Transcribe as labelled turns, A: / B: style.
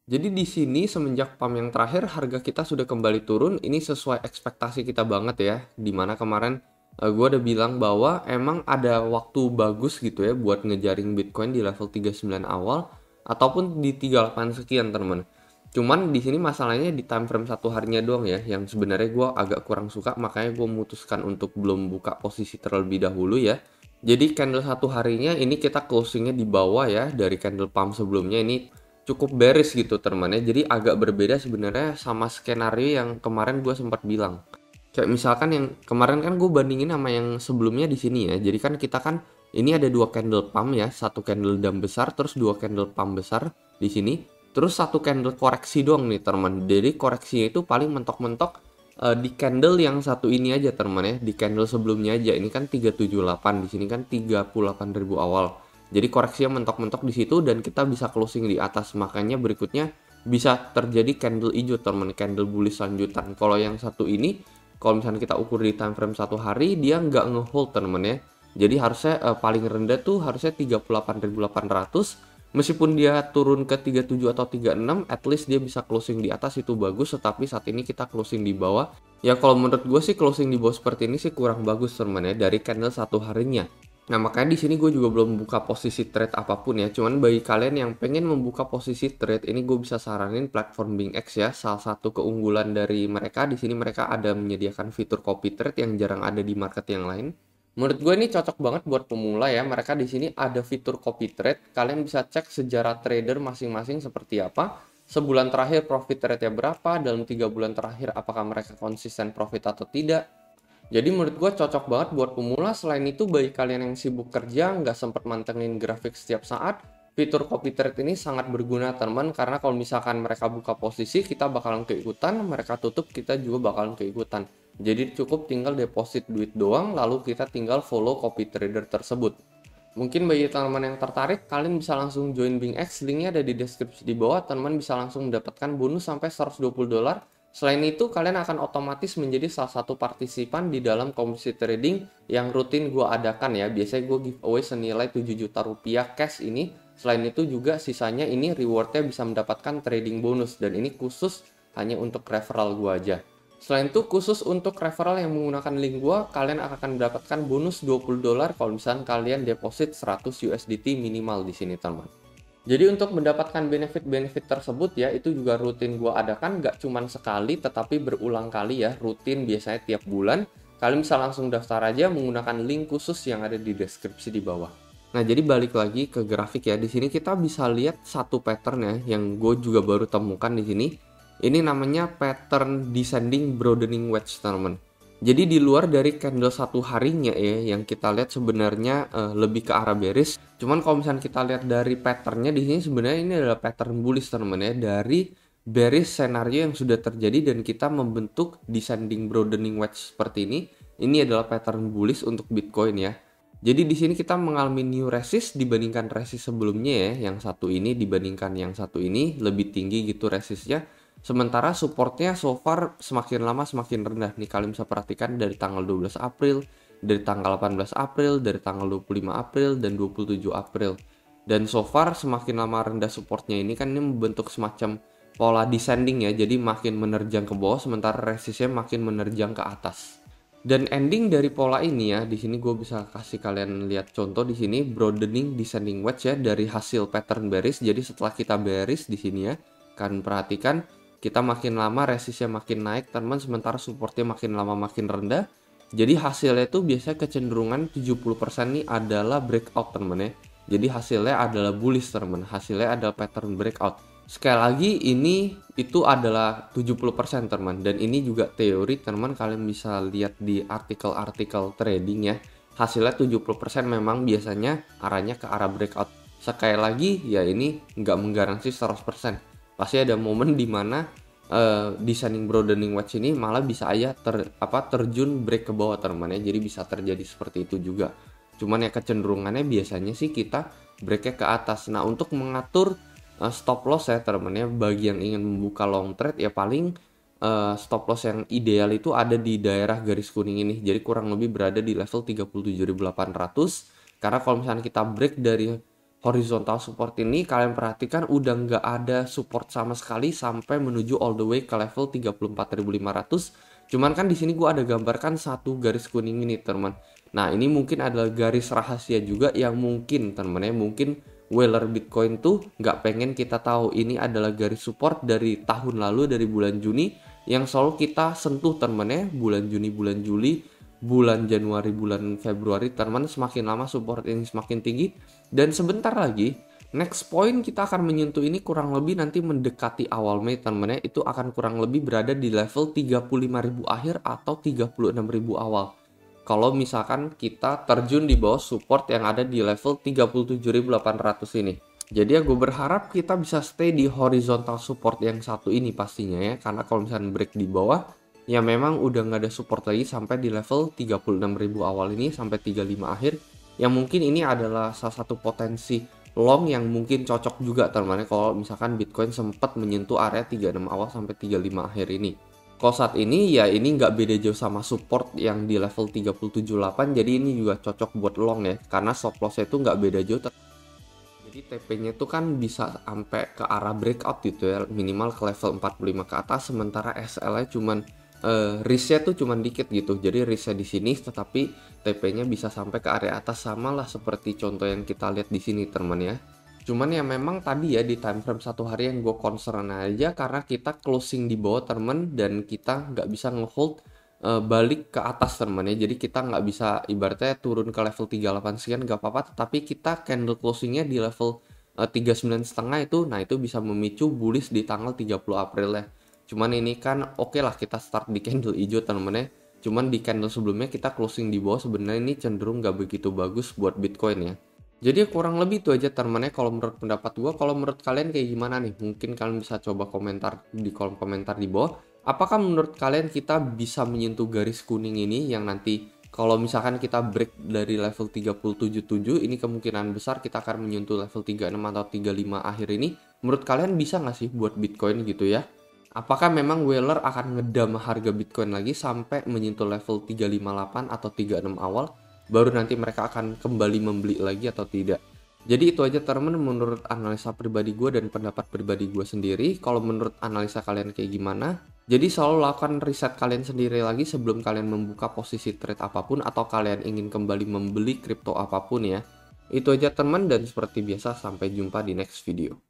A: Jadi di sini semenjak pump yang terakhir harga kita sudah kembali turun, ini sesuai ekspektasi kita banget ya. Dimana kemarin gue udah bilang bahwa emang ada waktu bagus gitu ya buat ngejaring Bitcoin di level 39 awal ataupun di 38 sekian teman. Cuman di sini masalahnya di time frame satu harinya doang ya, yang sebenarnya gue agak kurang suka, makanya gue memutuskan untuk belum buka posisi terlebih dahulu ya. Jadi candle satu harinya ini kita closingnya di bawah ya dari candle pump sebelumnya ini cukup bearish gitu teman ya. Jadi agak berbeda sebenarnya sama skenario yang kemarin gue sempat bilang. Kayak misalkan yang kemarin kan gue bandingin sama yang sebelumnya di sini ya. Jadi kan kita kan ini ada dua candle pump ya, satu candle dump besar, terus dua candle pump besar di sini, terus satu candle koreksi doang nih teman. Jadi koreksinya itu paling mentok-mentok di candle yang satu ini aja teman ya, di candle sebelumnya aja. Ini kan 378, di sini kan 38.000 awal. Jadi koreksinya mentok-mentok di situ dan kita bisa closing di atas. Makanya berikutnya bisa terjadi candle hijau teman, candle bullish lanjutan. Kalau yang satu ini, kalau misalnya kita ukur di time frame satu hari, dia nggak ngehold teman ya. Jadi harusnya paling rendah tuh harusnya 38.800. Meskipun dia turun ke 37 atau 36, at least dia bisa closing di atas itu bagus. Tetapi saat ini kita closing di bawah. Ya kalau menurut gue sih closing di bawah seperti ini sih kurang bagus teman ya dari candle satu harinya. Nah, makanya di sini gue juga belum membuka posisi trade apapun ya. Cuman bagi kalian yang pengen membuka posisi trade, ini gue bisa saranin platform BingX ya. Salah satu keunggulan dari mereka, di sini mereka ada menyediakan fitur copy trade yang jarang ada di market yang lain. Menurut gue ini cocok banget buat pemula ya. Mereka di sini ada fitur copy trade. Kalian bisa cek sejarah trader masing-masing seperti apa. Sebulan terakhir profit rate-nya berapa, dalam 3 bulan terakhir apakah mereka konsisten profit atau tidak. Jadi menurut gue cocok banget buat pemula. Selain itu bagi kalian yang sibuk kerja, nggak sempat mantengin grafik setiap saat, fitur copy trade ini sangat berguna teman. Karena kalau misalkan mereka buka posisi, kita bakalan keikutan, mereka tutup, kita juga bakalan keikutan. Jadi cukup tinggal deposit duit doang, lalu kita tinggal follow copy trader tersebut. Mungkin bagi teman-teman yang tertarik, kalian bisa langsung join BingX, linknya ada di deskripsi di bawah, teman-teman bisa langsung mendapatkan bonus sampai $120. Selain itu, kalian akan otomatis menjadi salah satu partisipan di dalam komisi trading yang rutin gue adakan ya. Biasanya gue giveaway senilai 7 juta rupiah cash ini. Selain itu juga sisanya ini rewardnya bisa mendapatkan trading bonus. Dan ini khusus hanya untuk referral gue aja. Selain itu khusus untuk referral yang menggunakan link gue, kalian akan mendapatkan bonus $20 kalau misalnya kalian deposit 100 USDT minimal di sini teman. Jadi untuk mendapatkan benefit-benefit tersebut ya, itu juga rutin gue adakan, nggak cuman sekali tetapi berulang kali ya, rutin biasanya tiap bulan. Kalian bisa langsung daftar aja menggunakan link khusus yang ada di deskripsi di bawah. Nah, jadi balik lagi ke grafik ya. Di sini kita bisa lihat satu pattern ya yang gue juga baru temukan di sini. Ini namanya pattern descending broadening wedge, teman. Jadi di luar dari candle satu harinya ya, yang kita lihat sebenarnya lebih ke arah bearish. Cuman kalau misalnya kita lihat dari patternnya di sini sebenarnya ini adalah pattern bullish teman ya, dari bearish scenario yang sudah terjadi dan kita membentuk descending broadening wedge seperti ini. Ini adalah pattern bullish untuk Bitcoin ya. Jadi di sini kita mengalami new resist dibandingkan resist sebelumnya ya, yang satu ini dibandingkan yang satu ini lebih tinggi gitu resistnya. Sementara supportnya so far semakin lama semakin rendah nih, kalian bisa perhatikan dari tanggal 12 April, dari tanggal 18 April, dari tanggal 25 April, dan 27 April. Dan so far semakin lama rendah supportnya ini kan ini membentuk semacam pola descending ya, jadi makin menerjang ke bawah sementara resistnya makin menerjang ke atas. Dan ending dari pola ini ya, di sini gue bisa kasih kalian lihat contoh di sini broadening descending wedge ya dari hasil pattern bearish. Jadi setelah kita bearish di sini ya, kalian perhatikan kita makin lama resistnya makin naik teman, sementara supportnya makin lama makin rendah. Jadi hasilnya itu biasanya kecenderungan 70% nih adalah breakout teman ya. Jadi hasilnya adalah bullish teman, hasilnya adalah pattern breakout. Sekali lagi ini itu adalah 70% teman, dan ini juga teori teman, kalian bisa lihat di artikel-artikel trading ya. Hasilnya 70% memang biasanya arahnya ke arah breakout. Sekali lagi ya ini nggak menggaransi 100%. Pasti ada momen dimana descending broadening wedge ini malah bisa aja terjun break ke bawah teman ya. Jadi bisa terjadi seperti itu juga. Cuman ya kecenderungannya biasanya sih kita breaknya ke atas. Nah untuk mengatur stop loss ya teman ya, bagi yang ingin membuka long trade ya paling stop loss yang ideal itu ada di daerah garis kuning ini. Jadi kurang lebih berada di level 37.800. Karena kalau misalnya kita break dari horizontal support ini kalian perhatikan udah nggak ada support sama sekali sampai menuju all the way ke level 34.500. Cuman kan di sini gua ada gambarkan satu garis kuning ini teman. Nah ini mungkin adalah garis rahasia juga yang mungkin teman ya, mungkin whaler Bitcoin tuh nggak pengen kita tahu. Ini adalah garis support dari tahun lalu, dari bulan Juni, yang selalu kita sentuh teman ya, bulan Juni, bulan Juli, bulan Januari, bulan Februari. Teman, semakin lama support ini semakin tinggi, dan sebentar lagi next point kita akan menyentuh ini kurang lebih nanti mendekati awal Mei teman ya, itu akan kurang lebih berada di level 35.000 akhir atau 36.000 awal. Kalau misalkan kita terjun di bawah support yang ada di level 37.800 ini. Jadi ya gue berharap kita bisa stay di horizontal support yang satu ini pastinya ya. Karena kalau misalkan break di bawah, ya memang udah nggak ada support lagi sampai di level 36.000 awal ini sampai 35 akhir. Yang mungkin ini adalah salah satu potensi long yang mungkin cocok juga teman-teman kalau misalkan Bitcoin sempat menyentuh area 36 awal sampai 35 akhir ini. Kalau saat ini ya ini nggak beda jauh sama support yang di level 37.8, jadi ini juga cocok buat long ya, karena stop lossnya itu nggak beda jauh. Jadi TP-nya itu kan bisa sampai ke arah breakout gitu ya, minimal ke level 45 ke atas, sementara SL-nya cuman risknya tuh cuman dikit gitu. Jadi risknya di sini tetapi TP-nya bisa sampai ke area atas, sama lah seperti contoh yang kita lihat di sini teman ya. Cuman ya memang tadi ya di time frame satu hari yang gue concern aja karena kita closing di bawah temen dan kita nggak bisa ngehold balik ke atas temen ya. Jadi kita nggak bisa ibaratnya turun ke level 38 sekian nggak apa-apa, tetapi kita candle closingnya di level 39,5 itu, nah itu bisa memicu bullish di tanggal 30 April ya. Cuman ini kan oke lah kita start di candle hijau temen ya. Cuman di candle sebelumnya kita closing di bawah, sebenarnya ini cenderung nggak begitu bagus buat Bitcoin ya. Jadi kurang lebih itu aja teman-teman kalau menurut pendapat gue. Kalau menurut kalian kayak gimana nih? Mungkin kalian bisa coba komentar di kolom komentar di bawah. Apakah menurut kalian kita bisa menyentuh garis kuning ini yang nanti kalau misalkan kita break dari level 37.7 ini kemungkinan besar kita akan menyentuh level 36 atau 35 akhir ini. Menurut kalian bisa nggak sih buat Bitcoin gitu ya? Apakah memang whaler akan ngedam harga Bitcoin lagi sampai menyentuh level 358 atau 36 awal? Baru nanti mereka akan kembali membeli lagi atau tidak. Jadi itu aja teman-teman menurut analisa pribadi gue dan pendapat pribadi gue sendiri. Kalau menurut analisa kalian kayak gimana? Jadi selalu lakukan riset kalian sendiri lagi sebelum kalian membuka posisi trade apapun atau kalian ingin kembali membeli kripto apapun ya. Itu aja teman, dan seperti biasa sampai jumpa di next video.